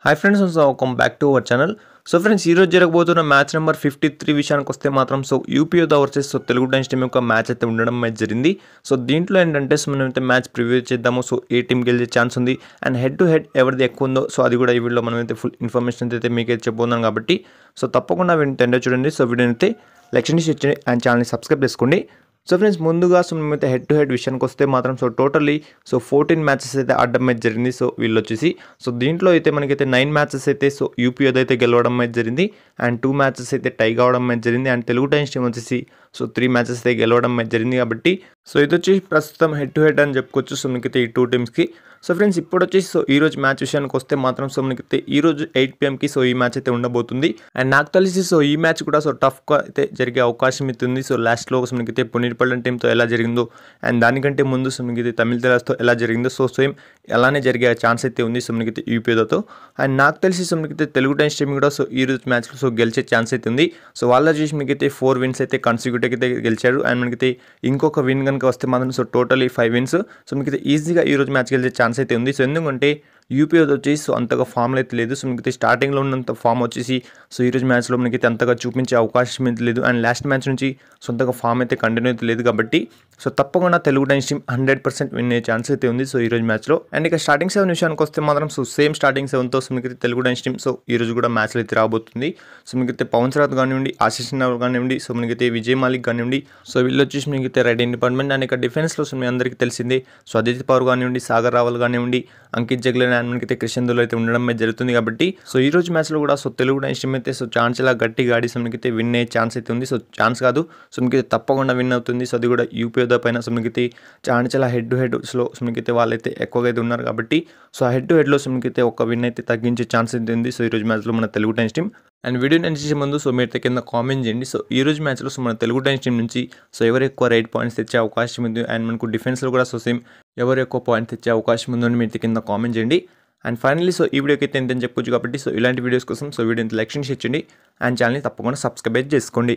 Hi friends, welcome back to our channel. So friends, ఈరోజు జరగబోతున్న match number 53 విషయానికి వస్తే మాత్రం యూపీ యోధా వర్సెస్ తెలుగు టైమ్స్ టీం యొక్క మ్యాచ్ అయితే ఉండడం జరిగింది. సో దీంట్లో ఏంటంటే మనం అయితే మ్యాచ్ ప్రివ్యూ చేద్దాము. సో ఏ టీం గెలిచే ఛాన్స్ ఉంది అండ్ హెడ్ టు హెడ్ ఎవరిది ఎక్కువ ఉందో అది కూడా ఈ వీడియోలో మనం అయితే ఫుల్ ఇన్ఫర్మేషన్ అయితే మీకైతే చెప్పబోతున్నాం కాబట్టి తప్పకుండా వీడిని చూడండి. సో వీడియోని అయితే లైక్ చేయండి అండ్ ఛానల్ని సబ్స్క్రైబ్ చేసుకోండి. సో ఫ్రెండ్స్, ముందుగా మేమైతే హెడ్ టు హెడ్ విషయానికి వస్తే మాత్రం టోటల్లీ 14 మ్యాచెస్ అయితే ఆడడం అయితే జరిగింది. వీళ్ళు వచ్చేసి దీంట్లో అయితే మనకైతే 9 మ్యాచెస్ అయితే యూపీ యోధా అయితే గెలవడం అయితే జరిగింది అండ్ 2 మ్యాచెస్ అయితే టై కావడం అయితే జరిగింది అండ్ తెలుగు టైమ్స్ టీం వచ్చేసి 3 మ్యాచెస్ అయితే గెలవడం అయితే జరిగింది. కాబట్టి ఇది వచ్చి ప్రస్తుతం హెడ్ టు హెడ్ అని చెప్పుకోవచ్చు మనకైతే ఈ 2 టీమ్స్కి. సో ఫ్రెండ్స్, ఇప్పుడు వచ్చేసి ఈరోజు మ్యాచ్ విషయానికి వస్తే మాత్రం మనకైతే ఈరోజు 8 PM ఈ మ్యాచ్ అయితే ఉండబోతుంది అండ్ నాకు తెలిసి ఈ మ్యాచ్ కూడా టఫ్గా అయితే జరిగే అవకాశం అయితే ఉంది. లాస్ట్లో మనకైతే పునీర్పల్లి టీంతో ఎలా జరిగిందో అండ్ దానికంటే ముందు మనకైతే తమిళ తెరాస్తో ఎలా జరిగిందో సేమ్ అలానే జరిగే ఛాన్స్ అయితే ఉంది మనకైతే యూపీ యోధాతో. అండ్ నాకు తెలిసి మనకైతే తెలుగు టైమ్స్ టీం కూడా ఈరోజు మ్యాచ్లో గెలిచే ఛాన్స్ అయితే ఉంది. వాళ్ళ వచ్చేసి మనకైతే 4 విన్స్ అయితే కన్సిక్యూటివ్ అయితే గెలిచారు అండ్ మనకైతే ఇంకొక విన్ కనుక వస్తే మాత్రం టోటలీ 5 విన్స్. మనకైతే ఈజీగా ఈరోజు మ్యాచ్ గెలిచే ఛాన్స్ అయితే ఉంది. ఎందుకంటే యూపీ యోధా వచ్చేసి అంతగా ఫామ్ అయితే లేదు. మనకైతే స్టార్టింగ్లో ఉన్నంత ఫామ్ వచ్చేసి ఈరోజు మ్యాచ్లో మనకైతే అంతగా చూపించే అవకాశం అయితే లేదు అండ్ లాస్ట్ మ్యాచ్ నుంచి సొంతగా ఫామ్ అయితే కంటిన్యూ అయితే లేదు. కాబట్టి తప్పకుండా తెలుగు టైమ్స్ టీం 100% విన్ అయ్యే ఛాన్స్ అయితే ఉంది ఈరోజు మ్యాచ్లో. అండ్ ఇక స్టార్టింగ్ 7 విషయానికి వస్తే మాత్రం సేమ్ స్టార్టింగ్ 7తో మనకైతే తెలుగు టైమ్స్ టీం ఈరోజు కూడా మ్యాచ్లో అయితే రాబోతుంది. మనకైతే పవన్ సరాత్ కానివ్వండి, ఆశీష్ నగర్ కానివ్వండి, మనకైతే విజయ్ మాలిక్ కానివ్వండి, వీళ్ళు వచ్చేసి మనకైతే రైడింగ్ డిపార్ట్మెంట్ అండ్ ఇక డిఫెన్స్లో మీ అందరికీ తెలిసిందే అదితి పవర్ కానివ్వండి, సాగర్ రావల్ కానివ్వండి, అంకిత్ జగ్లర్ అండ్ మనకైతే క్రిషన్ దుల్ అయితే ఉండడం అయితే జరుగుతుంది. కాబట్టి ఈ రోజు మ్యాచ్లో కూడా తెలుగు టైమ్స్ టీం అయితే ఛాన్స్ ఇలా గట్టిగా ఆడి మనకైతే విన్ అయ్యే ఛాన్స్ అయితే ఉంది. ఛాన్స్ కాదు, మనకైతే తప్పకుండా విన్ అవుతుంది. అది కూడా యూపీ యోధా పైన మనకైతే చాలా హెడ్ టు హెడ్స్లో మనకైతే వాళ్ళైతే ఎక్కువగా అయితే ఉన్నారు. కాబట్టి ఆ హెడ్ టు హెడ్లో మనకైతే ఒక విన్ అయితే తగ్గించే ఛాన్స్ అయితే ఉంది ఈరోజు మ్యాచ్లో మన తెలుగు టైమ్స్ టీం. అండ్ వీడియోని ఎంచేసే ముందు మీరైతే కింద కామెంట్ చేయండి. ఈ రోజు మ్యాచ్లో మన తెలుగు టైమ్స్ టీం నుంచి ఎవరు ఎక్కువ రైట్ పాయింట్స్ తెచ్చే అవకాశం ఉంది అండ్ మనకు డిఫెన్స్లో కూడా సేమ్ ఎవరు ఎక్కువ పాయింట్స్ తెచ్చే అవకాశం ఉందని మీరు కింద కామెంట్ చేయండి. అండ్ ఫైనల్లీ ఈ వీడియోకి అయితే ఎంతని చెప్పుకోవచ్చు. కాబట్టి ఇలాంటి వీడియోస్ కోసం వీడియోని లైక్ చేయండి అండ్ ఛానల్ని తప్పకుండా సబ్స్క్రైబ్ చేసుకోండి.